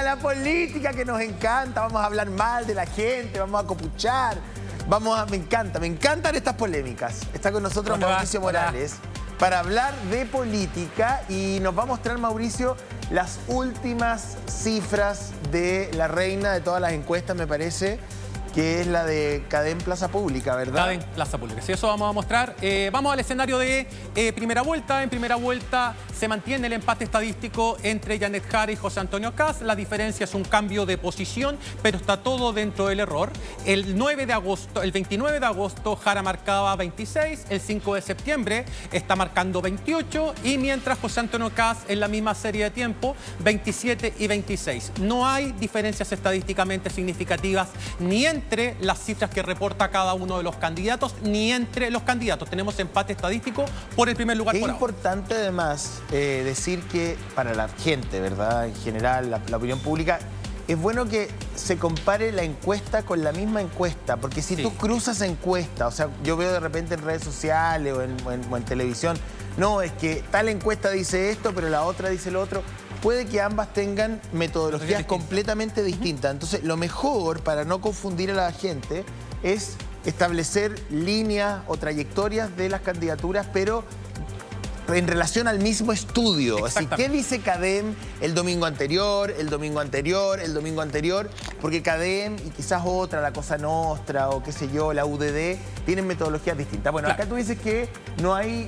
la política que nos encanta. Vamos a hablar mal de la gente, vamos a copuchar. Me encantan estas polémicas. Está con nosotros Mauricio Morales para hablar de política y nos va a mostrar, Mauricio, las últimas cifras de la reina de todas las encuestas, me parece, que es la de Cadem Plaza Pública, ¿verdad? Cadem Plaza Pública, sí, eso vamos a mostrar. Vamos al escenario de primera vuelta. En primera vuelta se mantiene el empate estadístico entre Janet Jara y José Antonio Kast. La diferencia es un cambio de posición, pero está todo dentro del error. El 29 de agosto, Jara marcaba 26, el 5 de septiembre está marcando 28, y mientras José Antonio Kast en la misma serie de tiempo, 27 y 26. No hay diferencias estadísticamente significativas ni entre las cifras que reporta cada uno de los candidatos, ni entre los candidatos. Tenemos empate estadístico por el primer lugar. Es importante además decir que para la gente, ¿verdad? En general, la opinión pública, es bueno que se compare la encuesta con la misma encuesta, porque si tú cruzas encuesta, o sea, yo veo de repente en redes sociales o en televisión, no, es que tal encuesta dice esto, pero la otra dice lo otro. Puede que ambas tengan metodologías completamente distintas. Entonces, lo mejor para no confundir a la gente es establecer líneas o trayectorias de las candidaturas, pero en relación al mismo estudio. Así, ¿qué dice Cadem el domingo anterior, el domingo anterior, el domingo anterior? Porque Cadem y quizás otra, la Cosa Nostra o qué sé yo, la UDD, tienen metodologías distintas. Bueno, acá tú dices que no hay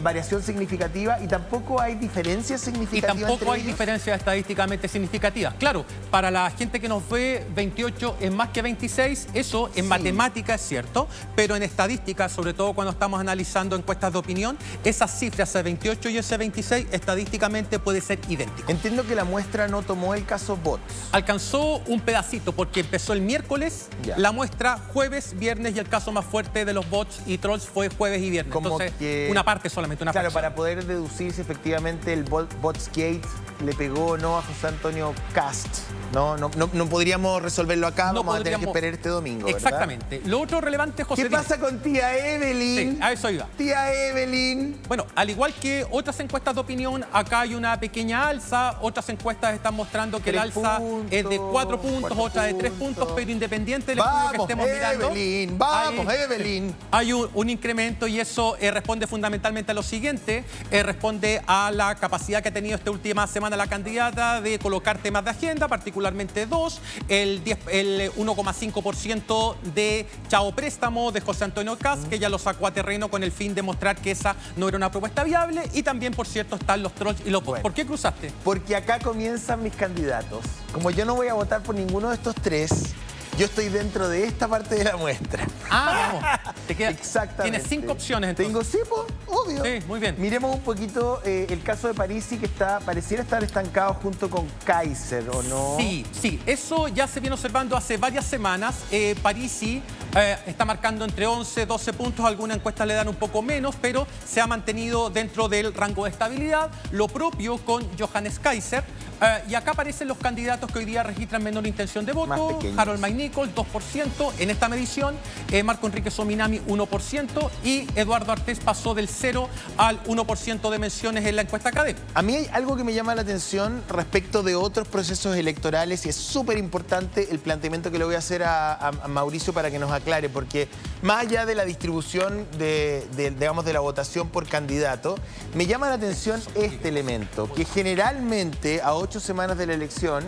variación significativa y tampoco hay diferencias significativas. Y tampoco hay diferencias estadísticamente significativas. Claro, para la gente que nos ve, 28 es más que 26, eso en matemática es cierto, pero en estadística, sobre todo cuando estamos analizando encuestas de opinión, esas cifras, ese 28 y ese 26, estadísticamente puede ser idéntico. Entiendo que la muestra no tomó el caso bots. Alcanzó un pedacito porque empezó el miércoles, la muestra jueves, viernes, y el caso más fuerte de los bots y trolls fue jueves y viernes. Como entonces, que una parte solamente, una claro, fracción. para poder deducir si efectivamente el Botsgate le pegó o no a José Antonio Kast. No podríamos resolverlo acá, vamos a tener que esperar este domingo, ¿verdad? Exactamente. Lo otro relevante, José. ¿Qué pasa con tía Evelyn? Sí, a eso iba. Tía Evelyn. Bueno, al igual que otras encuestas de opinión, acá hay una pequeña alza. Otras encuestas están mostrando que el alza es de 4 puntos, otra de 3 puntos, pero independiente del estudio que estemos mirando. Vamos, Evelyn. Hay un incremento, y eso responde fundamentalmente a lo siguiente. Responde a la capacidad que ha tenido esta última semana la candidata de colocar temas de agenda, particularmente dos, el 1,5% de Chao Préstamo de José Antonio Kast, que ya lo sacó a terreno con el fin de mostrar que esa no era una propuesta viable, y también, por cierto, están los trolls y los bots. ¿Por qué cruzaste? Porque acá comienzan mis candidatos. Como yo no voy a votar por ninguno de estos tres, yo estoy dentro de esta parte de la muestra. Vamos. Te queda, exactamente. Tienes 5 opciones, entonces. Tengo 5, obvio. Sí, muy bien. Miremos un poquito el caso de Parisi, que pareciera estar estancado junto con Kaiser, ¿o no? Sí, eso ya se viene observando hace varias semanas. Parisi está marcando entre 11 y 12 puntos, algunas encuestas le dan un poco menos, pero se ha mantenido dentro del rango de estabilidad. Lo propio con Johannes Kaiser. Y acá aparecen los candidatos que hoy día registran menor intención de voto. Harold Maynicol, 2% en esta medición. Marco Enrique Sominami, 1%. Y Eduardo Artés pasó del 0 al 1% de menciones en la encuesta Cadem. A mí hay algo que me llama la atención respecto de otros procesos electorales, y es súper importante el planteamiento que le voy a hacer a Mauricio para que nos aclare, porque más allá de la distribución digamos, de la votación por candidato, me llama la atención este elemento, que generalmente a 8 semanas de la elección,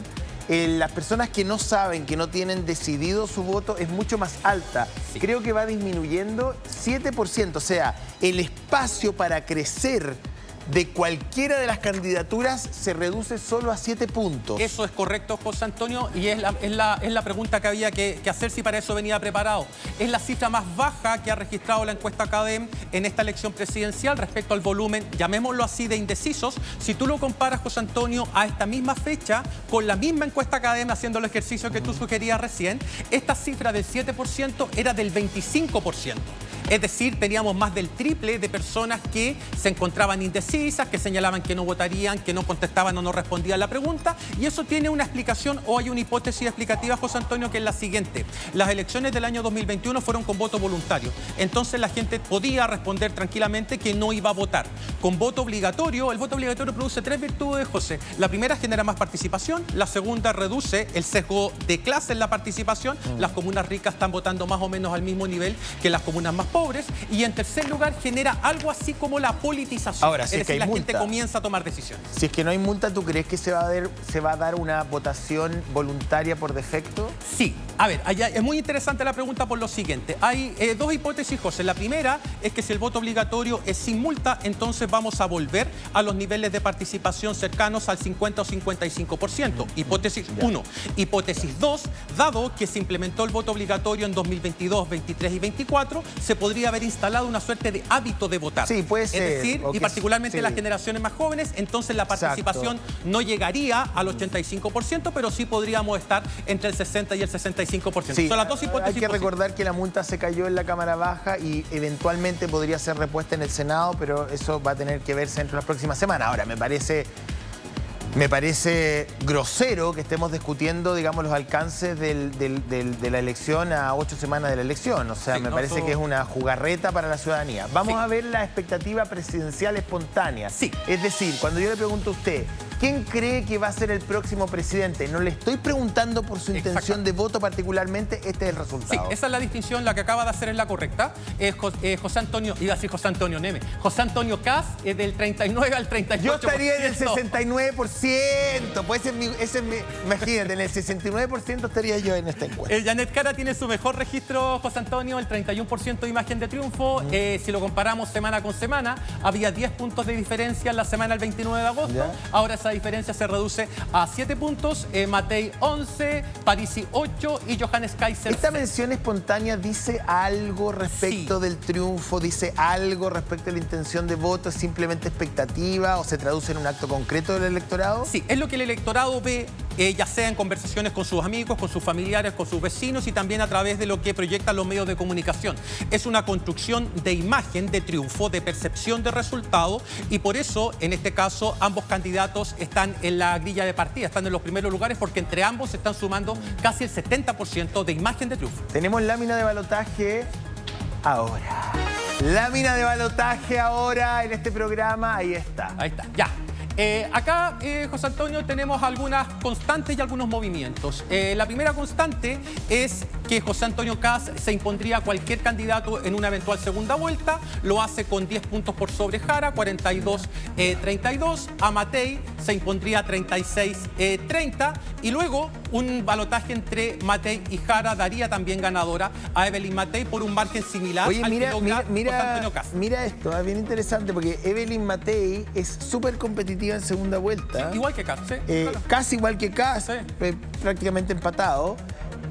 las personas que no saben, que no tienen decidido su voto, es mucho más alta. Creo que va disminuyendo 7%, o sea, el espacio para crecer de cualquiera de las candidaturas se reduce solo a 7 puntos. Eso es correcto, José Antonio, y es la pregunta que había que hacer, si para eso venía preparado. Es la cifra más baja que ha registrado la encuesta Cadem en esta elección presidencial respecto al volumen, llamémoslo así, de indecisos. Si tú lo comparas, José Antonio, a esta misma fecha, con la misma encuesta Cadem, haciendo el ejercicio que tú sugerías recién, esta cifra del 7% era del 25%. Es decir, teníamos más del triple de personas que se encontraban indecisas, que señalaban que no votarían, que no contestaban o no respondían a la pregunta. Y eso tiene una explicación o hay una hipótesis explicativa, José Antonio, que es la siguiente. Las elecciones del año 2021 fueron con voto voluntario. Entonces la gente podía responder tranquilamente que no iba a votar. Con voto obligatorio, el voto obligatorio produce tres virtudes, José. La primera genera más participación, la segunda reduce el sesgo de clase en la participación. Las comunas ricas están votando más o menos al mismo nivel que las comunas más pobres. Y en tercer lugar genera algo así como la politización. Ahora, si es es que decir, hay la gente multa, comienza a tomar decisiones. Si es que no hay multa, ¿tú crees que se va a dar una votación voluntaria por defecto? Sí. A ver, es muy interesante la pregunta por lo siguiente. Hay dos hipótesis, José. La primera es que si el voto obligatorio es sin multa, entonces vamos a volver a los niveles de participación cercanos al 50 o 55%. Hipótesis 1. Hipótesis 2, dado que se implementó el voto obligatorio en 2022, 23 y 24, se podría haber instalado una suerte de hábito de votar. Sí, puede ser. Es decir, y particularmente las generaciones más jóvenes, entonces la participación no llegaría al 85%, pero sí podríamos estar entre el 60 y el 65%. Sí, son las dos hipótesis hay que posibles. Recordar que la multa se cayó en la Cámara Baja y eventualmente podría ser repuesta en el Senado, pero eso va a tener que verse entre las próximas semanas. Ahora, me parece grosero que estemos discutiendo, digamos, los alcances de la elección a 8 semanas de la elección. O sea, Sí, me parece que es una jugarreta para la ciudadanía. Vamos a ver la expectativa presidencial espontánea. Sí. Es decir, cuando yo le pregunto a usted, ¿quién cree que va a ser el próximo presidente? No le estoy preguntando por su intención de voto particularmente, este es el resultado. Sí, esa es la distinción, la que acaba de hacer es la correcta. José Antonio, iba a decir José Antonio Neme, José Antonio Kast es del 39 al 38%. Yo estaría en el 69%, pues imagínate, en el 69% estaría yo en esta encuesta. Janet Jara tiene su mejor registro, José Antonio, el 31% de imagen de triunfo. Si lo comparamos semana con semana, había 10 puntos de diferencia en la semana del 29 de agosto. ¿Ya? Ahora esa diferencia se reduce a 7 puntos, Matei 11, Parisi 8 y Johannes Kaiser 6. ¿Esta mención espontánea dice algo respecto del triunfo? ¿Dice algo respecto a la intención de voto? ¿Es simplemente expectativa o se traduce en un acto concreto del electorado? Sí, es lo que el electorado ve, ya sea en conversaciones con sus amigos, con sus familiares, con sus vecinos y también a través de lo que proyectan los medios de comunicación. Es una construcción de imagen, de triunfo, de percepción de resultado y por eso, en este caso, ambos candidatos están en la grilla de partida, están en los primeros lugares porque entre ambos se están sumando casi el 70% de imagen de triunfo. Tenemos lámina de balotaje ahora. Lámina de balotaje ahora en este programa, ahí está. Ahí está, ya. Acá, José Antonio, tenemos algunas constantes y algunos movimientos. La primera constante es que José Antonio Kast se impondría a cualquier candidato en una eventual segunda vuelta. Lo hace con 10 puntos por sobre Jara, 42-32. A Matei se impondría 36-30. Y luego un balotaje entre Matei y Jara daría también ganadora a Evelyn Matei por un margen similar Oye, al que logra José Antonio Kast. mira esto, es bien interesante porque Evelyn Matei es súper competitiva en segunda vuelta. Igual que Kast, sí. Claro. Casi igual que Kast, Sí. prácticamente empatado,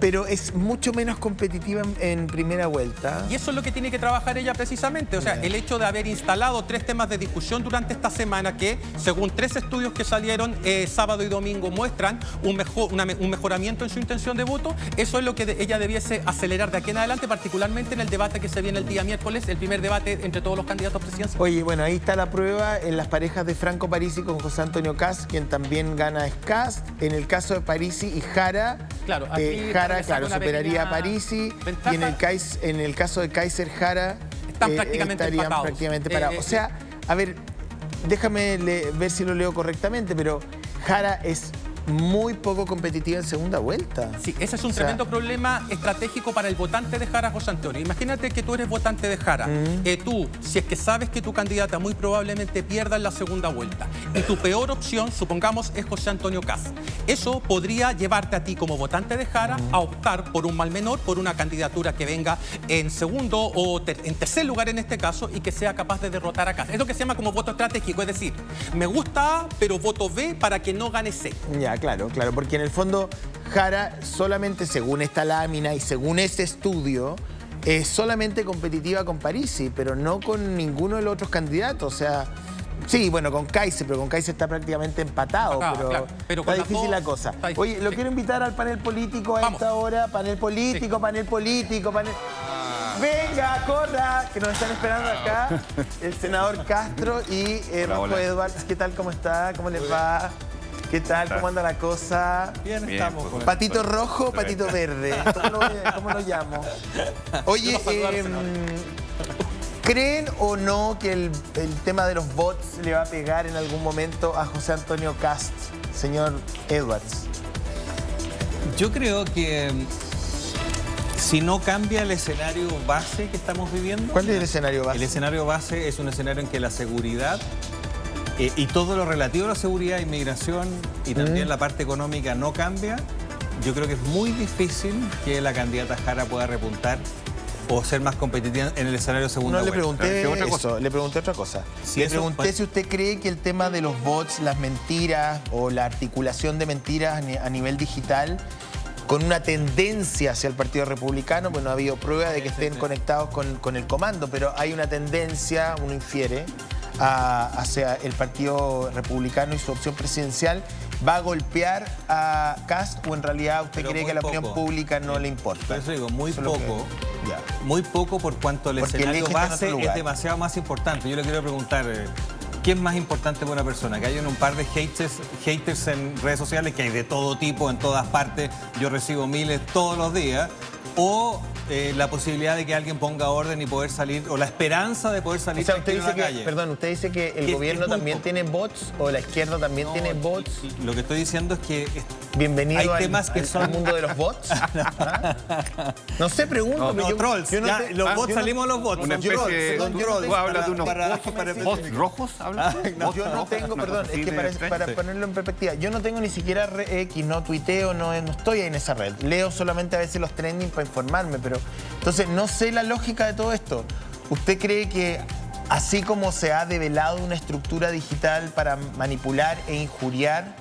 pero es mucho menos competitiva en primera vuelta. Y eso es lo que tiene que trabajar ella precisamente. O sea, el hecho de haber instalado 3 temas de discusión durante esta semana que, según 3 estudios que salieron sábado y domingo, muestran un mejoramiento en su intención de voto, eso es lo que ella debiese acelerar de aquí en adelante, particularmente en el debate que se viene el día miércoles, el primer debate entre todos los candidatos presidenciales. Oye, bueno, ahí está la prueba en las parejas de Franco Parisi con José Antonio Kast, quien también gana es Kast. En el caso de Parisi y Jara, Claro, aquí Jara, claro, superaría a Parisi. ventaja. Y en el caso de Kaiser, Jara Están prácticamente estarían empatados. prácticamente parados. O sea, a ver, déjame ver si lo leo correctamente, pero Jara es muy poco competitiva en segunda vuelta. Sí, ese es un tremendo problema estratégico para el votante de Jara, José Antonio. Imagínate que tú eres votante de Jara. Tú, si es que sabes que tu candidata muy probablemente pierda en la segunda vuelta y tu peor opción, supongamos, es José Antonio Kast. Eso podría llevarte a ti como votante de Jara a optar por un mal menor, por una candidatura que venga en segundo o en tercer lugar en este caso y que sea capaz de derrotar a Kast. Es lo que se llama como voto estratégico, es decir, me gusta A, pero voto B para que no gane C. Ya, claro, porque en el fondo Jara solamente, según esta lámina y según este estudio, es solamente competitiva con Parisi, pero no con ninguno de los otros candidatos. O sea, sí, bueno, con Kaiser, pero con Kaiser está prácticamente empatado. Pero está difícil la cosa. Oye, lo quiero invitar al panel político a esta hora. Panel político, panel político, panel... Venga, corra, que nos están esperando acá el senador Castro y Rocco Edwards. ¿Qué tal? ¿Cómo está? ¿Cómo les va? ¿Qué tal? ¿Cómo anda la cosa? Bien, estamos. Pues, ¿patito rojo o patito verde? ¿Cómo lo llamo? Oye, ¿creen o no que el tema de los bots le va a pegar en algún momento a José Antonio Kast, señor Edwards? Yo creo que si no cambia el escenario base que estamos viviendo... ¿Cuál es el escenario base? El escenario base es un escenario en que la seguridad y todo lo relativo a la seguridad, inmigración y también la parte económica no cambia. Yo creo que es muy difícil que la candidata Jara pueda repuntar o ser más competitiva en el escenario segunda No le vuelta. pregunté eso, le pregunté otra cosa. Si le eso pregunté si usted cree que el tema de los bots, las mentiras o la articulación de mentiras a nivel digital, con una tendencia hacia el Partido Republicano, pues no ha habido prueba de que estén conectados con el comando, pero hay una tendencia, uno infiere, hacia el Partido Republicano y su opción presidencial. ¿Va a golpear a Kast o en realidad usted cree que a la opinión pública no le importa? Por eso digo, muy poco. Ya. Muy poco por cuanto el Porque escenario el eje está en base otro es lugar. demasiado más importante. Yo le quiero preguntar, ¿qué es más importante para una persona? Que haya un par de haters en redes sociales, que hay de todo tipo, en todas partes, yo recibo miles todos los días, o la posibilidad de que alguien ponga orden y poder salir, o la esperanza de poder salir O sea, usted tranquilo a dice la que, calle. perdón, usted dice que el Que gobierno es muy también poco. tiene bots o la izquierda también tiene bots. Lo que estoy diciendo es que Bienvenido hay al, temas que al son- mundo de los bots. ¿Ah? No sé, pregunto. pero yo- trolls. yo no Ya, te- los bots yo no- salimos los bots. Una son especie trolls, de... son yo no trolls. Tú hablas de unos bots rojos, ¿hablas? Yo no tengo, perdón, es que para ponerlo en perspectiva, yo no tengo ni siquiera X, no tuiteo, no estoy en esa red. Leo solamente a veces los trending para informarme, pero entonces no sé la lógica de todo esto. ¿Usted cree que así como se ha develado una estructura digital para manipular e injuriar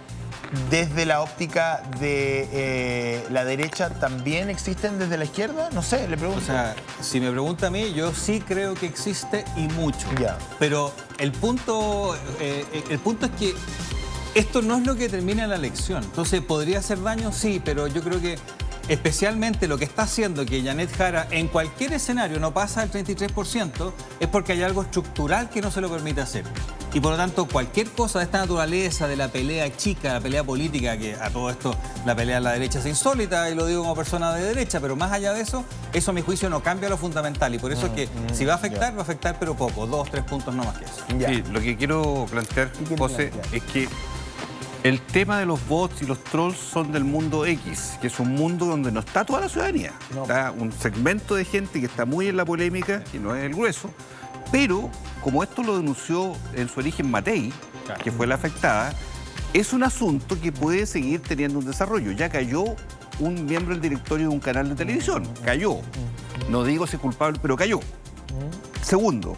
desde la óptica de la derecha, también existen desde la izquierda? No sé, le pregunto. O sea, si me pregunta a mí, yo sí creo que existe y mucho. Ya. Pero el punto es que esto no es lo que termina la elección. Entonces, ¿podría hacer daño? Sí, pero yo creo que especialmente lo que está haciendo que Janet Jara en cualquier escenario no pasa del 33% es porque hay algo estructural que no se lo permite hacer. Y por lo tanto, cualquier cosa de esta naturaleza, de la pelea chica, la pelea política, que a todo esto la pelea en la derecha es insólita, y lo digo como persona de derecha, pero más allá de eso, eso a mi juicio no cambia lo fundamental. Y por eso es que si va a afectar, va a afectar, pero poco, 2, 3 puntos no más que eso. Ya. Sí, lo que quiero plantear, quiere José, plantear? es que el tema de los bots y los trolls son del mundo X, que es un mundo donde no está toda la ciudadanía. No. Está un segmento de gente que está muy en la polémica, que no es el grueso, pero como esto lo denunció en su origen Matei, que fue la afectada, es un asunto que puede seguir teniendo un desarrollo. Ya cayó un miembro del directorio de un canal de televisión, cayó. No digo si es culpable, pero cayó. Segundo,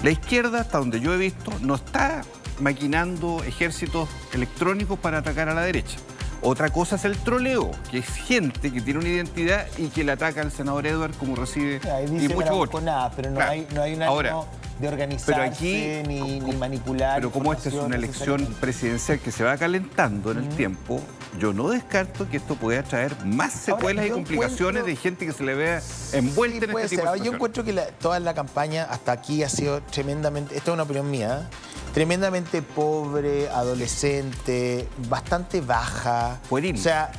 la izquierda, hasta donde yo he visto, no está maquinando ejércitos electrónicos para atacar a la derecha. Otra cosa es el troleo, que es gente que tiene una identidad y que le ataca al senador Edwards como recibe Ahí y dice muchos otros. nada, pero no, Claro. hay un ánimo Ahora, de organizarse pero aquí, ni manipular. Pero como esta es una información elección necesariamente. presidencial que se va calentando en el tiempo, yo no descarto que esto pueda traer más secuelas y yo complicaciones encuentro- de gente que se le vea envuelta Sí, en puede este tipo ser. de Yo situaciones. encuentro que toda la campaña hasta aquí ha sido tremendamente, esto es una opinión mía, tremendamente pobre, adolescente, bastante baja. Pueril. O sea,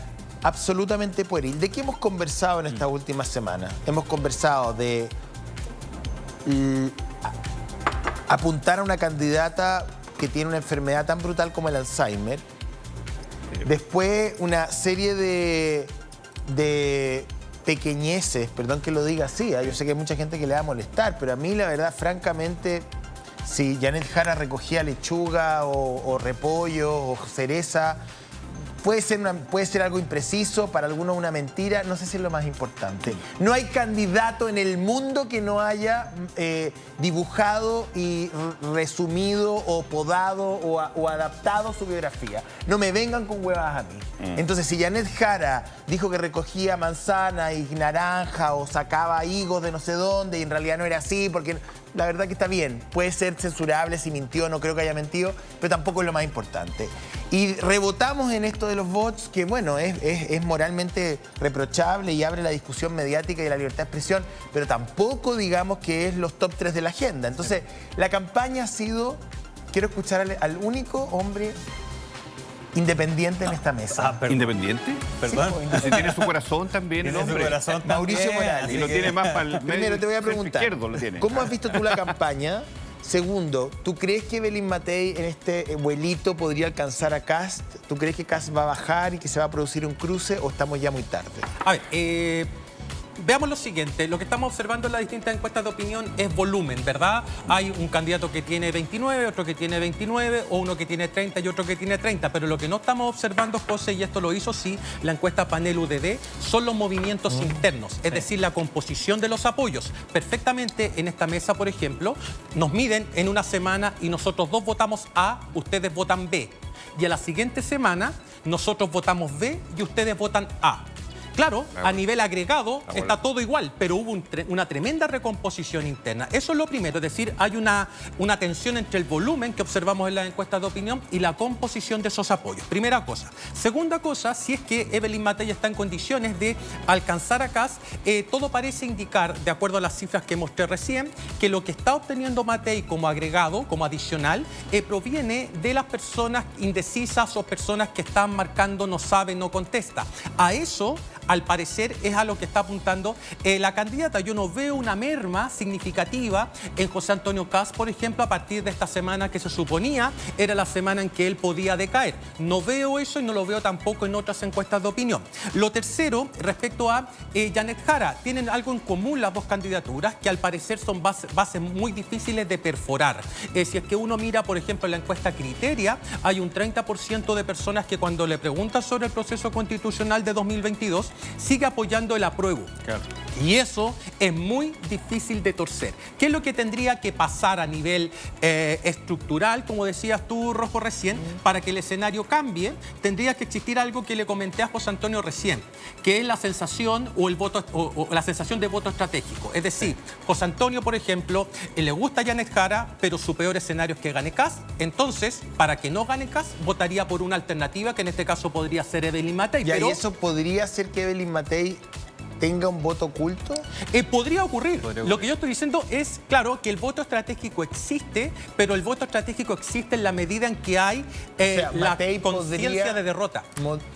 absolutamente pueril. ¿De qué hemos conversado en estas últimas semanas? Hemos conversado de apuntar a una candidata que tiene una enfermedad tan brutal como el Alzheimer. Después una serie de pequeñeces, perdón que lo diga así, yo sé que hay mucha gente que le va a molestar, pero a mí la verdad, francamente, si Janet Jara recogía lechuga o repollo o cereza, puede ser algo impreciso, para algunos una mentira, no sé si es lo más importante. No hay candidato en el mundo que no haya dibujado y resumido o podado o adaptado su biografía. No me vengan con huevas a mí. Entonces, si Janet Jara dijo que recogía manzana y naranja o sacaba higos de no sé dónde y en realidad no era así, porque la verdad que está bien. Puede ser censurable si mintió, no creo que haya mentido, pero tampoco es lo más importante. Y rebotamos en esto de los bots, que bueno, es moralmente reprochable y abre la discusión mediática y la libertad de expresión, pero tampoco digamos que es los top 3 de la agenda. Entonces, la campaña ha sido, quiero escuchar al único hombre independiente en esta mesa. ¿Independiente? Perdón. Sí, Si tiene su corazón también el Tiene su hombre. corazón Mauricio también, Morales. Y lo tiene más para el Primero te voy a preguntar, izquierdo lo tiene. ¿cómo has visto tú la campaña? Segundo, ¿tú crees que Evelyn Matei en este vuelito podría alcanzar a Kast? ¿Tú crees que Kast va a bajar y que se va a producir un cruce o estamos ya muy tarde? A ver, veamos lo siguiente. Lo que estamos observando en las distintas encuestas de opinión es volumen, ¿verdad? Hay un candidato que tiene 29, otro que tiene 29, o uno que tiene 30 y otro que tiene 30. Pero lo que no estamos observando, José, y esto lo hizo sí la encuesta Panel UDD, son los movimientos internos, es decir, la composición de los apoyos. Perfectamente en esta mesa, por ejemplo, nos miden en una semana y nosotros dos votamos A, ustedes votan B. Y a la siguiente semana nosotros votamos B y ustedes votan A. Claro, a nivel agregado está todo igual, pero hubo una tremenda recomposición interna. Eso es lo primero, es decir, hay una tensión entre el volumen que observamos en las encuestas de opinión y la composición de esos apoyos. Primera cosa. Segunda cosa, si es que Evelyn Matei está en condiciones de alcanzar a Kast, todo parece indicar, de acuerdo a las cifras que mostré recién, que lo que está obteniendo Matei como agregado, como adicional, proviene de las personas indecisas o personas que están marcando no sabe, no contesta. A eso, al parecer, es a lo que está apuntando la candidata. Yo no veo una merma significativa en José Antonio Kast, por ejemplo, a partir de esta semana que se suponía era la semana en que él podía decaer. No veo eso y no lo veo tampoco en otras encuestas de opinión. Lo tercero, respecto a Janet Jara, tienen algo en común las dos candidaturas, que al parecer son bases muy difíciles de perforar. Si es que uno mira, por ejemplo, en la encuesta Criteria, hay un 30% de personas que cuando le preguntan sobre el proceso constitucional de 2022, sigue apoyando el apruebo. Claro. Y eso es muy difícil de torcer. ¿Qué es lo que tendría que pasar a nivel estructural, como decías tú, Rojo, recién, para que el escenario cambie? Tendría que existir algo que le comenté a José Antonio recién, que es la sensación o el voto o la sensación de voto estratégico. Es decir, José Antonio, por ejemplo, le gusta Janet Jara, pero su peor escenario es que gane Kast. Entonces, para que no gane Kast, votaría por una alternativa, que en este caso podría ser Evelyn Matei. ¿Y eso podría ser que Evelyn Matei tenga un voto oculto? Podría ocurrir. Lo que yo estoy diciendo es, claro, que el voto estratégico existe, pero el voto estratégico existe en la medida en que hay la conciencia de derrota.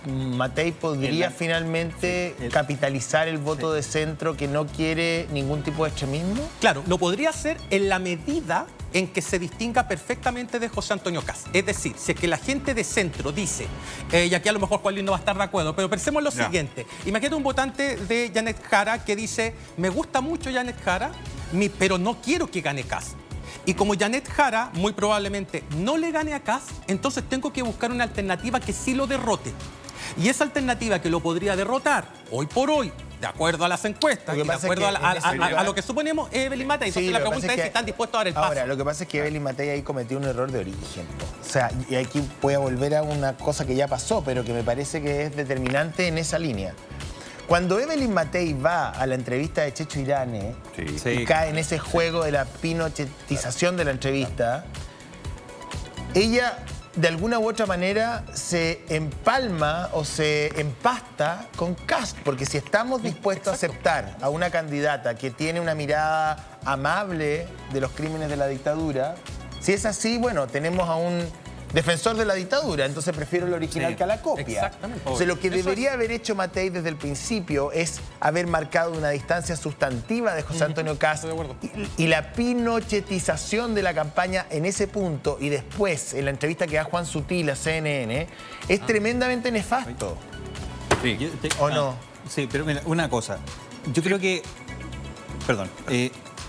Matei podría finalmente capitalizar el voto de centro que no quiere ningún tipo de extremismo. Claro, lo podría hacer en la medida en que se distinga perfectamente de José Antonio Kast. Es decir, si es que la gente de centro dice, y aquí a lo mejor Juan Luis no va a estar de acuerdo, pero pensemos lo siguiente. Imagínate un votante de Janet Jara que dice, me gusta mucho Janet Jara, pero no quiero que gane Kast. Y como Janet Jara muy probablemente no le gane a Kast, entonces tengo que buscar una alternativa que sí lo derrote. Y esa alternativa que lo podría derrotar, hoy por hoy, de acuerdo a las encuestas, y de acuerdo a lo que suponemos, es Evelyn Matei. Entonces la pregunta es si están dispuestos a dar el paso. Ahora, lo que pasa es que Evelyn Matei ahí cometió un error de origen. O sea, y aquí voy a volver a una cosa que ya pasó, pero que me parece que es determinante en esa línea. Cuando Evelyn Matei va a la entrevista de Checho Irane y cae en ese juego de la pinochetización de la entrevista, ella de alguna u otra manera se empalma o se empasta con Kast, porque si estamos dispuestos a aceptar a una candidata que tiene una mirada amable de los crímenes de la dictadura, si es así, bueno, tenemos a un defensor de la dictadura, entonces prefiero el original que a la copia. Exactamente. O sea, lo que debería haber hecho Matei desde el principio es haber marcado una distancia sustantiva de José Antonio Kast y la pinochetización de la campaña en ese punto y después en la entrevista que da Juan Sutil a CNN es tremendamente nefasto. Sí. ¿O no? Sí, pero mira, una cosa. Yo creo que, perdón,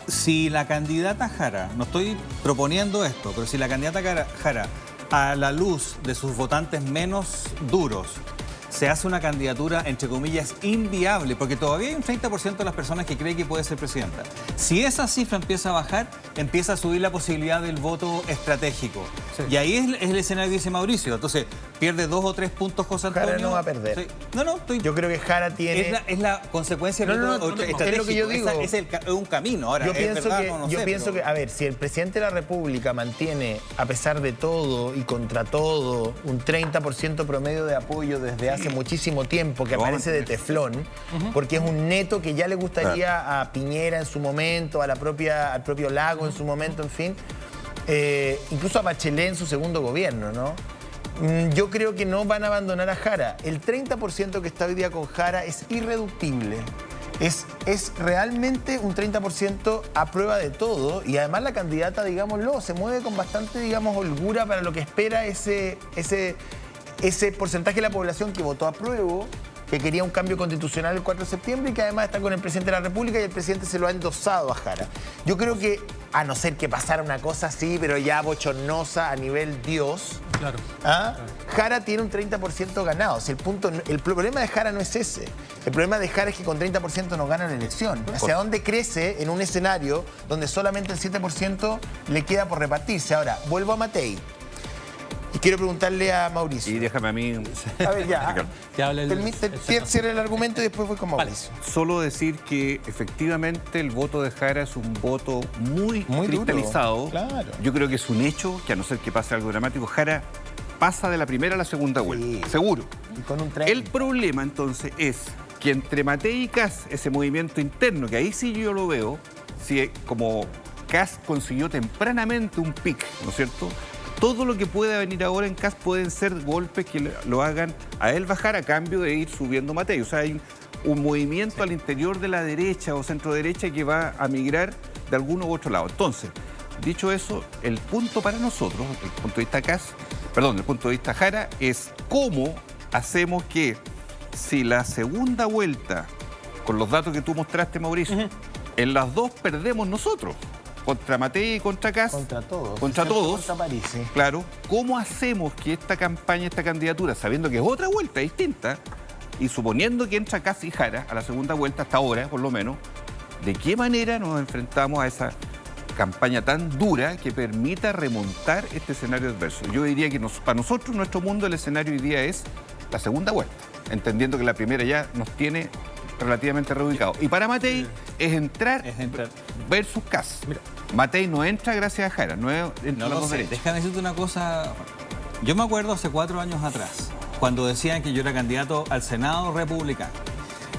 si la candidata Jara, no estoy proponiendo esto, pero si la candidata Jara, a la luz de sus votantes menos duros, se hace una candidatura, entre comillas, inviable, porque todavía hay un 30% de las personas que cree que puede ser presidenta. Si esa cifra empieza a bajar, empieza a subir la posibilidad del voto estratégico. Sí. Y ahí es el escenario que dice Mauricio. Entonces, pierde 2 o 3 puntos José Antonio. Jara no va a perder. Sí. No, yo creo que Jara tiene... Es la consecuencia del voto estratégico. Es lo que yo digo. Es un camino. Ahora, yo pienso que, a ver, si el presidente de la República mantiene, a pesar de todo y contra todo, un 30% promedio de apoyo desde hace muchísimo tiempo, que aparece de teflón, porque es un neto que ya le gustaría a Piñera en su momento, al propio Lago en su momento, en fin, incluso a Bachelet en su segundo gobierno, ¿no? Yo creo que no van a abandonar a Jara. El 30% que está hoy día con Jara es irreductible. Es realmente un 30% a prueba de todo, y además la candidata, digámoslo, se mueve con bastante, digamos, holgura para lo que espera ese porcentaje de la población que votó a prueba, que quería un cambio constitucional el 4 de septiembre y que además está con el presidente de la República, y el presidente se lo ha endosado a Jara. Yo creo que, a no ser que pasara una cosa así, pero ya bochornosa a nivel Dios, claro. Jara tiene un 30% ganado. O sea, el problema de Jara no es ese. El problema de Jara es que con 30% no gana la elección. ¿Hacia dónde crece en un escenario donde solamente el 7% le queda por repartirse? Ahora, vuelvo a Matei. Y quiero preguntarle a Mauricio. Y déjame a mí... A ver, ya. Cierre el argumento y después voy con Mauricio. Vale. Solo decir que efectivamente el voto de Jara es un voto muy cristalizado. Duro, claro. Yo creo que es un hecho que, a no ser que pase algo dramático, Jara pasa de la primera a la segunda vuelta. Seguro. Y con un tren. El problema entonces es que entre Matei y Kast, ese movimiento interno, que ahí sí yo lo veo, si como Kast consiguió tempranamente un pic, ¿no es cierto?, todo lo que pueda venir ahora en Kast pueden ser golpes que lo hagan a él bajar a cambio de ir subiendo Matei. O sea, hay un movimiento al interior de la derecha o centro derecha que va a migrar de alguno u otro lado. Entonces, dicho eso, el punto para nosotros, el punto de vista el punto de vista Jara, es cómo hacemos que, si la segunda vuelta, con los datos que tú mostraste, Mauricio, en las dos perdemos nosotros, contra Matei y contra Kast. Contra todos. Contra todos. Contra París, sí. Claro. ¿Cómo hacemos que esta campaña, esta candidatura, sabiendo que es otra vuelta distinta, y suponiendo que entra Kast y Jara a la segunda vuelta, hasta ahora, por lo menos, de qué manera nos enfrentamos a esa campaña tan dura que permita remontar este escenario adverso? Yo diría que para nosotros, nuestro mundo, el escenario hoy día es la segunda vuelta, entendiendo que la primera ya nos tiene relativamente reubicado. Y para Matei es entrar versus Kast. Mira, Matei no entra gracias a Jara, no entra los dos derechos. Déjame decirte una cosa. Yo me acuerdo hace 4 años atrás, cuando decían que yo era candidato al Senado republicano.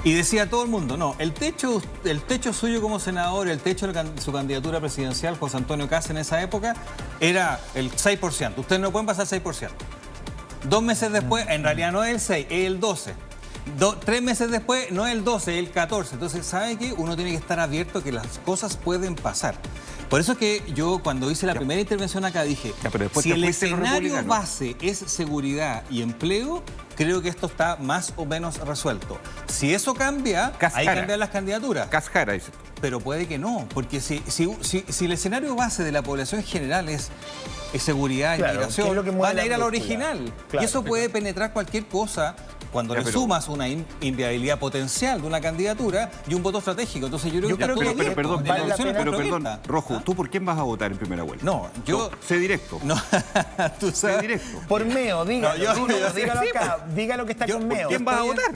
Y decía todo el mundo, no, el techo suyo como senador, el techo de su candidatura presidencial, José Antonio Kast en esa época, era el 6%. Ustedes no pueden pasar 6%. 2 meses después, en realidad no es el 6, es el 12. 3 meses después, no es el 12, es el 14. Entonces, ¿sabe qué? Uno tiene que estar abierto a que las cosas pueden pasar. Por eso es que yo, cuando hice la primera intervención acá, dije, si el escenario base es seguridad y empleo, creo que esto está más o menos resuelto. Si eso cambia, hay que cambiar las candidaturas. Kast-Jara, dice tú. Pero puede que no, porque si el escenario base de la población general es seguridad y migración, van a ir a lo original. Claro, y eso puede penetrar cualquier cosa cuando le sumas una inviabilidad potencial de una candidatura y un voto estratégico. Entonces yo creo que... Perdón, Rojo, ¿tú por quién vas a votar en primera vuelta? No, yo... Sé directo. No, tú sabes... Sé directo. Por Meo, dígalo. Dígalo acá, diga lo que está con Meo. ¿Por quién vas a votar?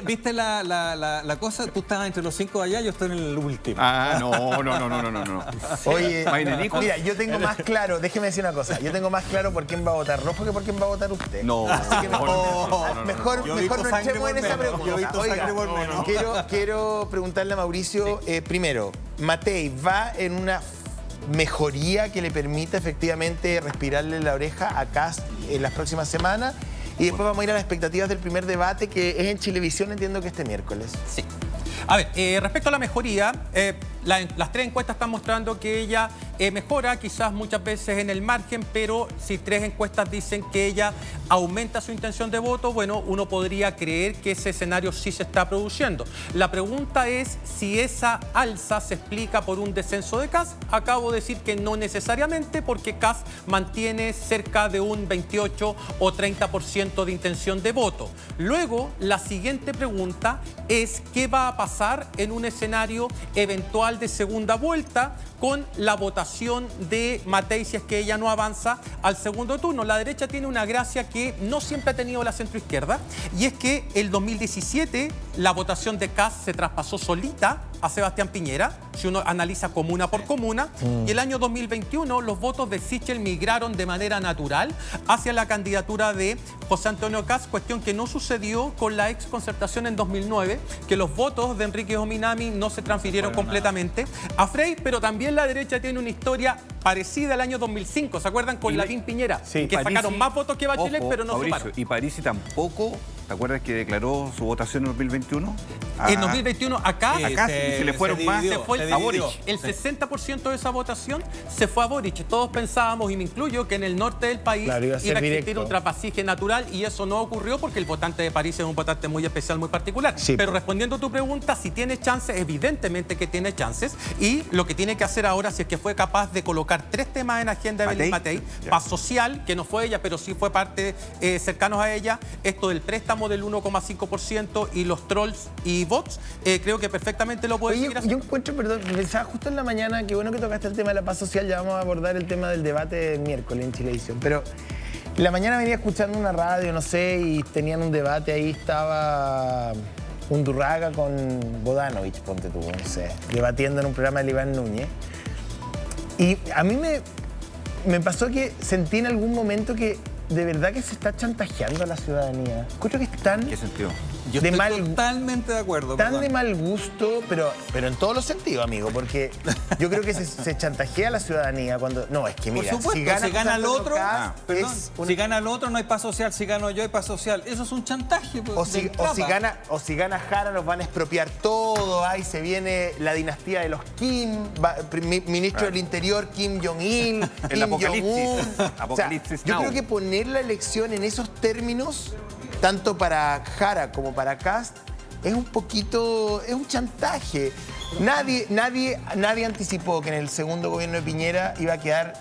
¿Viste la cosa? Tú estabas entre los 5 allá, yo estoy en el último. Ah, no. Oye, mira, yo tengo más claro, déjeme decir una cosa, yo tengo más claro por quién va a votar Rojo que por quién va a votar usted. No. Así que mejor no entremos en esa pregunta. Oiga, quiero preguntarle a Mauricio, primero, Matei va en una mejoría que le permita efectivamente respirarle la oreja a Kast en las próximas semanas, y después vamos a ir a las expectativas del primer debate, que es en Chilevisión, entiendo que este miércoles. Sí. A ver, respecto a la mejoría, las 3 encuestas están mostrando que ella mejora, quizás muchas veces en el margen, pero si 3 encuestas dicen que ella aumenta su intención de voto, bueno, uno podría creer que ese escenario sí se está produciendo. La pregunta es si esa alza se explica por un descenso de Kast. Acabo de decir que no necesariamente, porque Kast mantiene cerca de un 28 o 30% de intención de voto. Luego, la siguiente pregunta es qué va a pasar en un escenario eventual de segunda vuelta con la votación de Matei si es que ella no avanza al segundo turno. La derecha tiene una gracia que no siempre ha tenido la centroizquierda, y es que el 2017 la votación de Kast se traspasó solita a Sebastián Piñera, si uno analiza comuna por comuna, y el año 2021 los votos de Sichel migraron de manera natural hacia la candidatura de José Antonio Kast, cuestión que no sucedió con la ex Concertación en 2009, que los votos de Enrique Ominami no se transfirieron completamente a Frey, pero también la derecha tiene una historia parecida al año 2005, ¿se acuerdan? Con Lavín Piñera, sí, que Parisi, sacaron más votos que Bachelet, Ojo, pero no Mauricio, sumaron. y Parisi tampoco, ¿te acuerdas que declaró su votación en 2021? En 2021 acá Acá se le fueron más se fue a Boric. el 60% de esa votación se fue a Boric. Todos pensábamos, y me incluyo, que en el norte del país Claro, iba a ser existir directo. un trapasije natural, y eso no ocurrió porque el votante de París es un votante muy especial, muy particular. Sí. Pero respondiendo a tu pregunta, si tiene chances, evidentemente que tiene chances, y lo que tiene que hacer ahora, si es que fue capaz de colocar 3 temas en agenda de Belén Matei, Ya. paz social, que no fue ella, pero sí fue parte cercanos a ella, esto del préstamo del 1,5% y los trolls y bots, creo que perfectamente lo puede Oye, seguir yo haciendo. encuentro, perdón, pensaba justo en la mañana, qué bueno que tocaste el tema de la paz social, ya vamos a abordar el tema del debate del miércoles en Chilevisión, pero en la mañana venía escuchando una radio, no sé, y tenían un debate, ahí estaba Undurraga con Bodanovich, ponte tú, no sé, debatiendo en un programa de Iván Núñez, y a mí me pasó que sentí en algún momento que de verdad que se está chantajeando a la ciudadanía. Escucho que están ¿En qué sentido? Yo de estoy mal- totalmente de acuerdo. tan perdón. de mal gusto, pero en todos los sentidos, amigo, porque yo creo que se chantajea a la ciudadanía cuando... No, es que Por mira, supuesto, si José gana el Antonio otro, Kast, perdón, es un- si gana el otro no hay paz social, si gano yo hay paz social. Eso es un chantaje. Pues, o de si entrada. gana Jara, nos van a expropiar todo, ahí se viene la dinastía de los Kim, ministro del Interior Kim Jong-il, El Kim apocalipsis. Jong-un. Apocalipsis yo now. creo que poner la elección en esos términos, tanto para Jara como para Kast, es un poquito, es un chantaje. Nadie anticipó que en el segundo gobierno de Piñera iba a quedar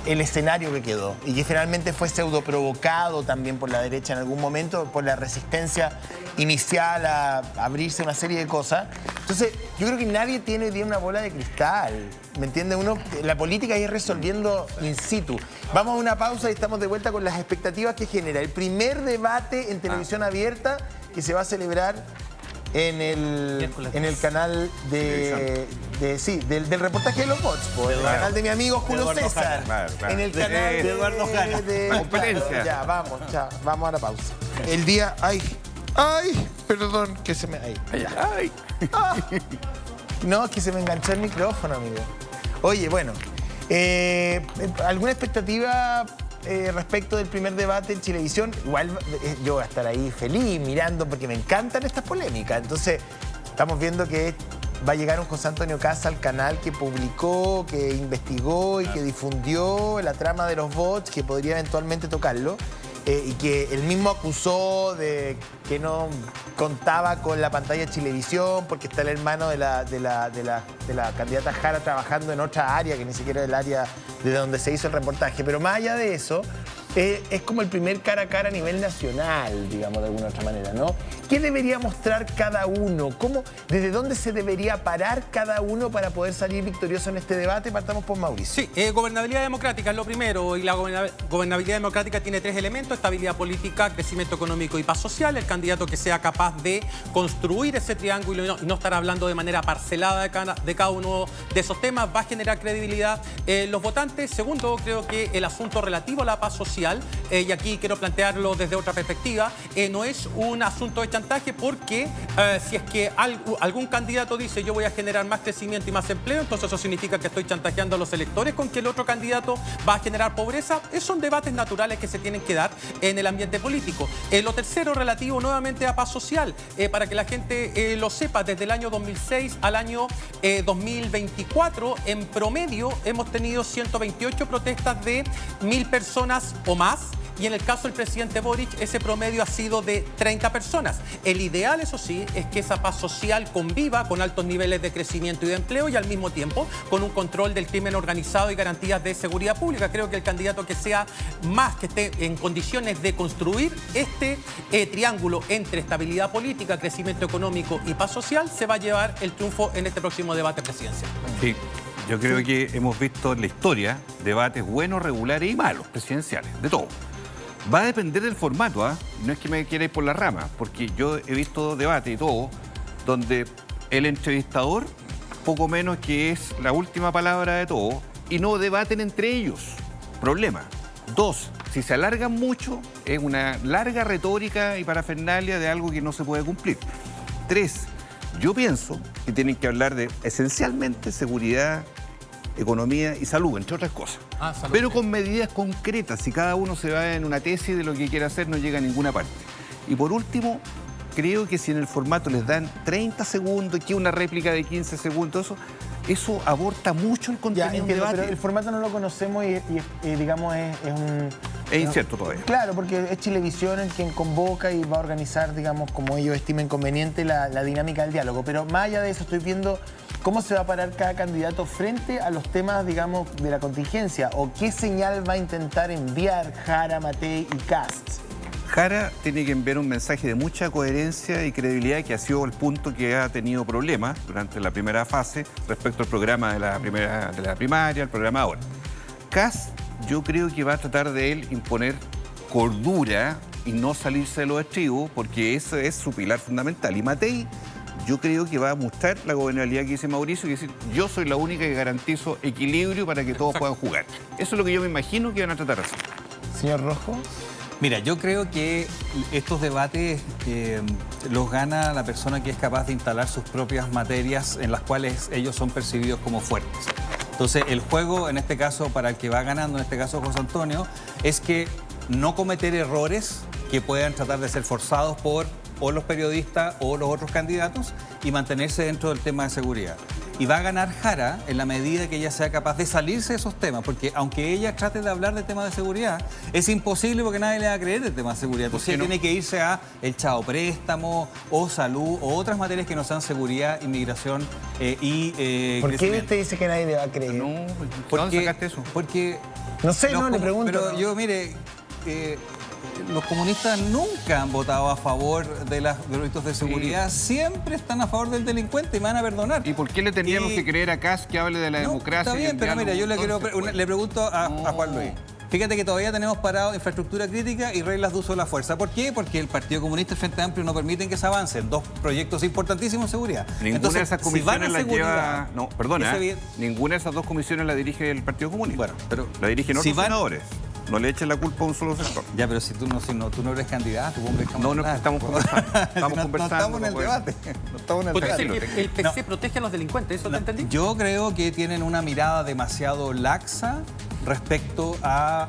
el escenario que quedó y que finalmente fue pseudo provocado también por la derecha en algún momento, por la resistencia inicial a abrirse una serie de cosas. Entonces, yo creo que nadie tiene hoy día una bola de cristal, ¿me entiende? La política es ir resolviendo in situ. Vamos a una pausa y estamos de vuelta con las expectativas que genera el primer debate en televisión abierta que se va a celebrar en el canal del reportaje de los bots, por el canal de mi amigo Julio Eduardo César. Jara, claro. En el canal De Eduardo Jara. Competencia. Ya, vamos a la pausa. El día. Ay, perdón, que se me. Ay. No, es que se me enganchó el micrófono, amigo. Oye, bueno, ¿alguna expectativa respecto del primer debate en Chilevisión? Igual yo voy a estar ahí feliz mirando porque me encantan estas polémicas. Entonces, estamos viendo que va a llegar un José Antonio Kast al canal que publicó, que investigó y que difundió la trama de los bots, que podría eventualmente tocarlo. Y que él mismo acusó de que no contaba con la pantalla de Chilevisión porque está el hermano de la candidata Jara trabajando en otra área que ni siquiera es el área de donde se hizo el reportaje. Pero más allá de eso, es como el primer cara a cara a nivel nacional, digamos, de alguna otra manera, ¿no? ¿Qué debería mostrar cada uno? ¿Desde dónde se debería parar cada uno para poder salir victorioso en este debate? Partamos por Mauricio. Sí, gobernabilidad democrática es lo primero, y la gobernabilidad democrática tiene 3 elementos: estabilidad política, crecimiento económico y paz social. El candidato que sea capaz de construir ese triángulo y no estar hablando de manera parcelada de cada uno de esos temas va a generar credibilidad en los votantes. Segundo, creo que el asunto relativo a la paz social, y aquí quiero plantearlo desde otra perspectiva, no es un asunto de chantaje, porque si es que algún candidato dice yo voy a generar más crecimiento y más empleo, entonces eso significa que estoy chantajeando a los electores con que el otro candidato va a generar pobreza. Esos son debates naturales que se tienen que dar en el ambiente político. Lo tercero, relativo nuevamente a paz social, para que la gente lo sepa, desde el año 2006 al año 2024, en promedio hemos tenido 128 protestas de 1000 personas o más, y en el caso del presidente Boric ese promedio ha sido de 30 personas. El ideal, eso sí, es que esa paz social conviva con altos niveles de crecimiento y de empleo y al mismo tiempo con un control del crimen organizado y garantías de seguridad pública. Creo que el candidato que sea más, que esté en condiciones de construir este triángulo entre estabilidad política, crecimiento económico y paz social, se va a llevar el triunfo en este próximo debate presidencial. Sí, yo creo que hemos visto en la historia debates buenos, regulares y malos, presidenciales, de todo. Va a depender del formato, ¿ah? No es que me quiera ir por la rama, porque yo he visto debates y todo, donde el entrevistador, poco menos que es la última palabra de todo, y no debaten entre ellos. Problema. 2, si se alargan mucho, es una larga retórica y parafernalia de algo que no se puede cumplir. 3, yo pienso que tienen que hablar de, esencialmente, seguridad, economía y salud, entre otras cosas. Salud, pero sí. con medidas concretas. Si cada uno se va en una tesis de lo que quiere hacer, no llega a ninguna parte. Y por último, creo que si en el formato les dan 30 segundos, que una réplica de 15 segundos, eso aborta mucho el contenido Ya, de un entiendo, debate. pero el formato no lo conocemos y digamos, es un... Es incierto todavía. Claro, porque es Chilevisión el quien convoca y va a organizar, digamos, como ellos estimen conveniente, la dinámica del diálogo. Pero más allá de eso, estoy viendo cómo se va a parar cada candidato frente a los temas, digamos, de la contingencia, o qué señal va a intentar enviar Jara, Matei y Kast. Jara tiene que enviar un mensaje de mucha coherencia y credibilidad, que ha sido el punto que ha tenido problemas durante la primera fase respecto al programa de la primaria, al programa ahora. Kast, yo creo que va a tratar de él imponer cordura y no salirse de los estribos, porque ese es su pilar fundamental. Y Matei, yo creo que va a mostrar la gobernabilidad que dice Mauricio y decir, yo soy la única que garantizo equilibrio para que todos puedan jugar. Eso es lo que yo me imagino que van a tratar de hacer. Señor Rojo. Mira, yo creo que estos debates los gana la persona que es capaz de instalar sus propias materias en las cuales ellos son percibidos como fuertes. Entonces, el juego, en este caso, para el que va ganando, en este caso José Antonio, es que no cometer errores que puedan tratar de ser forzados por o los periodistas o los otros candidatos y mantenerse dentro del tema de seguridad. Y va a ganar Jara en la medida que ella sea capaz de salirse de esos temas, porque aunque ella trate de hablar de temas de seguridad, es imposible porque nadie le va a creer el tema de seguridad. Entonces ella tiene que irse a el chao préstamo o salud o otras materias que no sean seguridad, inmigración y ¿Por qué crecimiento. usted dice que nadie le va a creer? No, ¿dónde sacaste eso? Porque No sé, los no, le pregunto. Pero yo, mire, los comunistas nunca han votado a favor de los delitos de seguridad, siempre están a favor del delincuente y me van a perdonar. ¿Y por qué le teníamos que creer a Kast que hable de la democracia? Está bien, pero mira, yo le pregunto a Juan Luis. Fíjate que todavía tenemos parado infraestructura crítica y reglas de uso de la fuerza. ¿Por qué? Porque el Partido Comunista y el Frente Amplio no permiten que se avancen. Dos proyectos importantísimos en seguridad. Ninguna de esas comisiones la lleva... seguridad, No, perdona, ninguna de esas dos comisiones la dirige el Partido Comunista. Bueno, pero la dirigen otros senadores. No le echen la culpa a un solo sector. Ya, pero si tú no eres candidato, hombre, No, estamos conversando. Estamos conversando. No estamos en el debate. No estamos en el Porque debate. el PC protege a los delincuentes, ¿eso te entendí? Yo creo que tienen una mirada demasiado laxa respecto a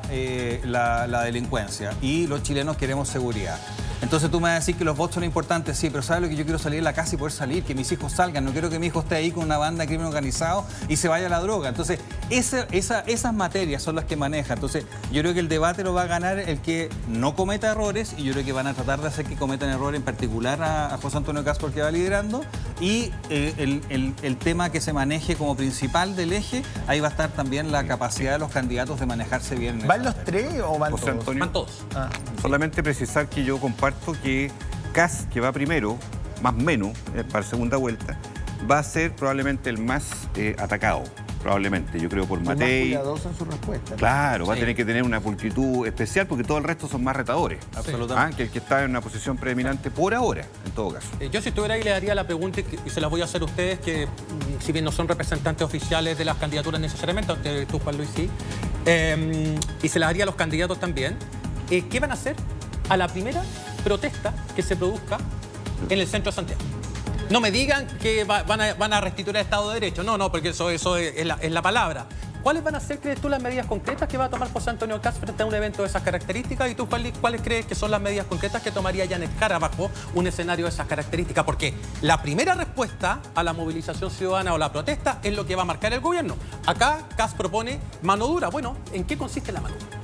la delincuencia y los chilenos queremos seguridad. Entonces tú me vas a decir que los votos son importantes, sí, pero ¿sabes lo que yo quiero? Salir de la casa y poder salir, que mis hijos salgan. No quiero que mi hijo esté ahí con una banda de crimen organizado y se vaya a la droga. Entonces, esas materias son las que maneja. Entonces, yo creo que el debate lo va a ganar el que no cometa errores y yo creo que van a tratar de hacer que cometan errores, en particular a José Antonio Kast, porque va liderando. Y el tema que se maneje como principal del eje, ahí va a estar también la capacidad de los candidatos de manejarse bien. ¿Van los tres o van José todos? Antonio. Van todos. Solamente precisar que yo comparto que Kast, que va primero, más o menos, para segunda vuelta, va a ser probablemente el más atacado, probablemente, yo creo, por Son más Matei. cuidadosos en su respuesta. Claro, va a Sí. tener que tener una pulcritud especial porque todo el resto son más retadores. Absolutamente. Que el que está en una posición preeminente por ahora, en todo caso. Yo si estuviera ahí le daría la pregunta y se las voy a hacer a ustedes, que si bien no son representantes oficiales de las candidaturas necesariamente, aunque tú, Juan Luis, sí, y se las haría a los candidatos también, ¿qué van a hacer a la primera protesta que se produzca en el centro de Santiago? No me digan que van a restituir el Estado de Derecho, no, porque eso es la palabra. ¿Cuáles van a ser, crees tú, las medidas concretas que va a tomar José Antonio Kast frente a un evento de esas características? Y tú, ¿cuáles crees que son las medidas concretas que tomaría Janet Jara bajo un escenario de esas características? Porque la primera respuesta a la movilización ciudadana o la protesta es lo que va a marcar el gobierno. Acá Kast propone mano dura. Bueno, ¿en qué consiste la mano dura?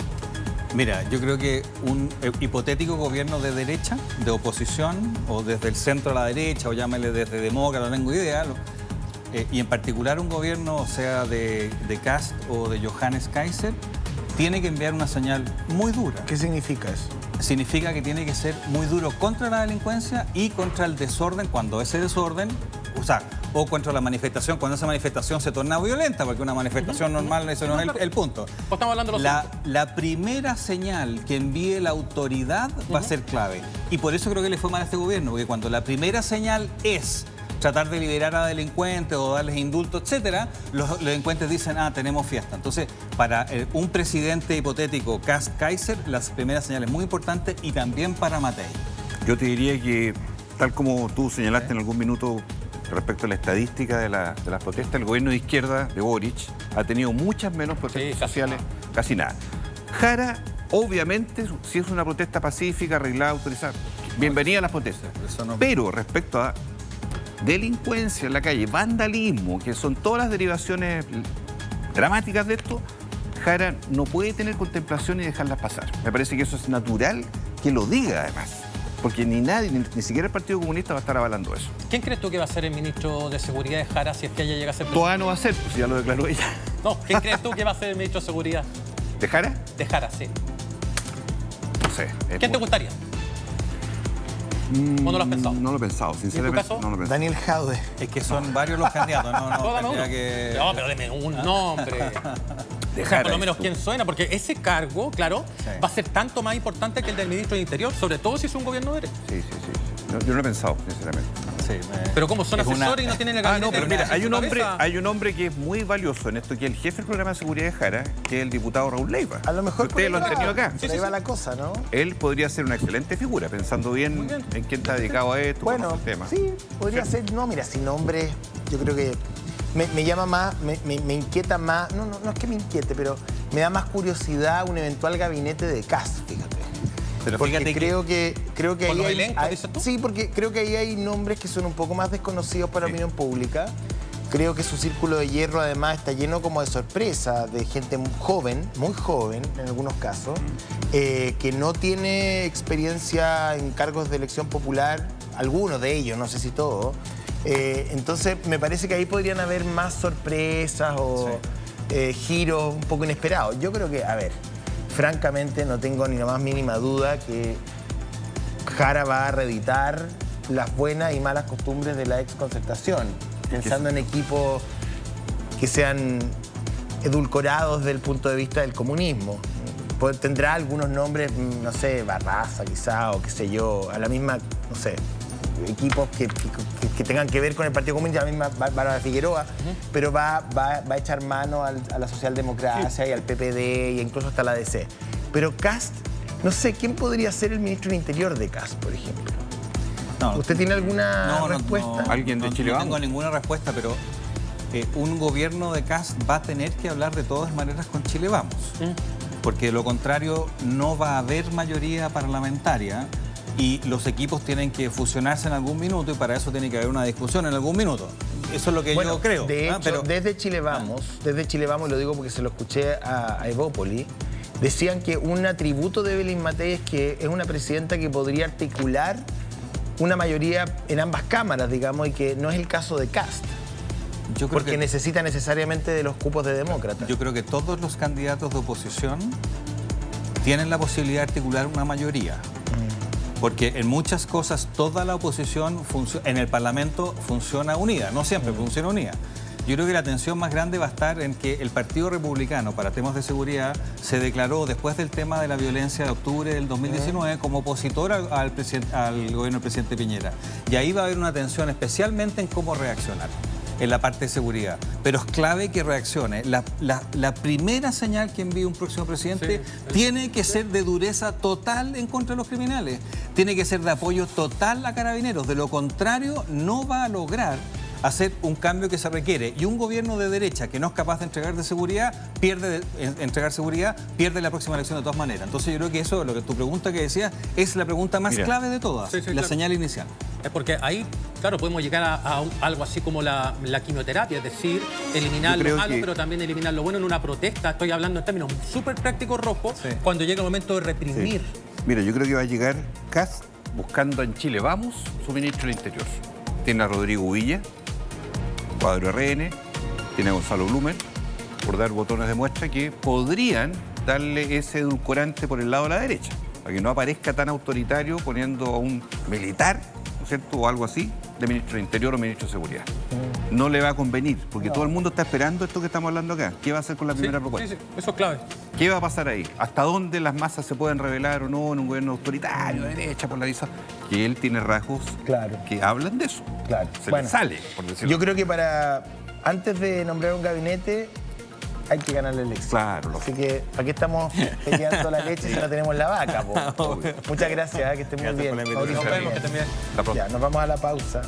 Mira, yo creo que un hipotético gobierno de derecha, de oposición, o desde el centro a la derecha, o llámele desde demócrata, no tengo idea, y en particular un gobierno, sea de Kast o de Johannes Kaiser, tiene que enviar una señal muy dura. ¿Qué significa eso? Significa que tiene que ser muy duro contra la delincuencia y contra el desorden, cuando ese desorden, o contra la manifestación, cuando esa manifestación se torna violenta, porque una manifestación normal, eso no es el punto. Estamos hablando de la primera señal que envíe la autoridad va a ser clave. Y por eso creo que le fue mal a este gobierno, porque cuando la primera señal es tratar de liberar a delincuentes o darles indultos, etcétera, los delincuentes dicen, tenemos fiesta. Entonces, para un presidente hipotético, Kast-Kaiser, las primeras señales muy importantes, y también para Matei. Yo te diría que, tal como tú señalaste en algún minuto respecto a la estadística de las protestas, el gobierno de izquierda de Boric ha tenido muchas menos protestas sociales, casi nada. Jara, obviamente, si es una protesta pacífica, arreglada, autorizada, bienvenida a las protestas. Pero respecto a delincuencia en la calle, vandalismo, que son todas las derivaciones dramáticas de esto, Jara no puede tener contemplación y dejarlas pasar. Me parece que eso es natural que lo diga, además. Porque ni nadie, ni siquiera el Partido Comunista va a estar avalando eso. ¿Quién crees tú que va a ser el ministro de Seguridad de Jara si es que ella llega a ser presidente? Todavía no va a ser, pues ya lo declaró ella. No, ¿quién crees tú que va a ser el ministro de Seguridad? ¿De Jara? De Jara, sí. No sé. ¿Quién te gustaría? ¿O no lo has pensado? No lo he pensado, sinceramente. caso? No lo he pensado. Daniel Jaude. Es que son varios los candidatos, Dame uno. que... No, pero deme un nombre. De O sea, Jara, por lo menos esto. quién suena, porque ese cargo, claro, Sí. va a ser tanto más importante que el del ministro del Interior, sobre todo si es un gobierno de derecha. Sí. Yo no lo he pensado, sinceramente. Sí, Pero como son es una- asesores y no tienen el gabinete... No, pero mira, en hay su un hombre que es muy valioso en esto, que es el jefe del programa de seguridad de Jara, que es el diputado Raúl Leiva. A lo mejor Ustedes lo han tenido acá. Por ahí va la cosa, ¿no? Él podría ser una excelente figura, pensando bien en quién está dedicado a esto, Bueno, conoce el tema. sí, podría ser. No, mira, sin nombre, yo creo que me llama más, me inquieta más. No es que me inquiete, pero me da más curiosidad un eventual gabinete de Kast, fíjate. Pero Porque fíjate creo que ¿Con ahí los hay, elencos, dices tú? sí, porque creo que ahí hay nombres que son un poco más desconocidos para la opinión pública. Creo que su círculo de hierro además está lleno como de sorpresa, de gente joven, muy joven en algunos casos, que no tiene experiencia en cargos de elección popular, algunos de ellos, no sé si todos. Entonces me parece que ahí podrían haber más sorpresas o giros un poco inesperados. Yo creo que, a ver, francamente no tengo ni la más mínima duda que Jara va a reeditar las buenas y malas costumbres de la exconcertación, pensando en equipos que sean edulcorados desde el punto de vista del comunismo. Tendrá algunos nombres, no sé, Barraza quizá, o qué sé yo, a la misma, no sé, equipos que tengan que ver con el Partido Comunista, la misma Bárbara Figueroa, pero va a echar mano a la socialdemocracia y al PPD e incluso hasta la DC. Pero Kast, no sé, ¿quién podría ser el ministro del Interior de Kast, por ejemplo? No, ¿Usted tiene alguna respuesta? ¿Alguien de Chile No Vamos? tengo ninguna respuesta, pero un gobierno de Kast va a tener que hablar de todas maneras con Chile Vamos. Porque de lo contrario no va a haber mayoría parlamentaria y los equipos tienen que fusionarse en algún minuto y para eso tiene que haber una discusión en algún minuto. Eso es lo que yo creo. De hecho, Pero desde Chile Vamos, y lo digo porque se lo escuché a Evópoli, decían que un atributo de Evelyn Matei es que es una presidenta que podría articular una mayoría en ambas cámaras, digamos, y que no es el caso de Kast, yo creo porque que, necesita necesariamente de los cupos de demócratas. yo creo que todos los candidatos de oposición tienen la posibilidad de articular una mayoría. Porque en muchas cosas toda la oposición en el Parlamento funciona unida, no siempre funciona unida. Yo creo que la tensión más grande va a estar en que el Partido Republicano, para temas de seguridad, se declaró después del tema de la violencia de octubre del 2019 como opositor al gobierno del presidente Piñera. Y ahí va a haber una tensión especialmente en cómo reaccionar en la parte de seguridad. Pero es clave que reaccione. La primera señal que envíe un próximo presidente tiene que ser de dureza total en contra de los criminales. Tiene que ser de apoyo total a Carabineros. De lo contrario, no va a lograr hacer un cambio que se requiere. Y un gobierno de derecha que no es capaz de entregar seguridad, pierde la próxima elección de todas maneras. Entonces yo creo que eso, lo que tu pregunta que decías, es la pregunta más clave de todas, la señal inicial. Es porque ahí Claro, podemos llegar a algo así como la quimioterapia, es decir, eliminar Yo lo creo malo, que- pero también eliminar lo bueno en una protesta. Estoy hablando en términos súper prácticos, Rosco, cuando llega el momento de reprimir. Mira, yo creo que va a llegar Kast buscando en Chile Vamos su ministro del Interior. Tiene a Rodrigo Villa, cuadro RN, tiene a Gonzalo Blumen, por dar botones de muestra que podrían darle ese edulcorante por el lado de la derecha, para que no aparezca tan autoritario poniendo a un militar, ¿no es cierto?, o algo así, de ministro de Interior o ministro de Seguridad. No le va a convenir, porque todo el mundo está esperando esto que estamos hablando acá. ¿Qué va a hacer con la primera propuesta? Sí, eso es clave. ¿Qué va a pasar ahí? ¿Hasta dónde las masas se pueden revelar o no en un gobierno autoritario, de derecha, polarizado? Que él tiene rasgos Claro. que hablan de eso. Claro. Se Bueno, le sale, por decirlo. Yo creo que antes de nombrar un gabinete, hay que ganar la elección. Claro, Así que, ¿para qué estamos peleando la leche si no tenemos la vaca? Po? Muchas gracias, que estén muy bien. por la invitación. Mauricio, Nos vemos, que estén bien. Hasta pronto. Ya, nos vamos a la pausa.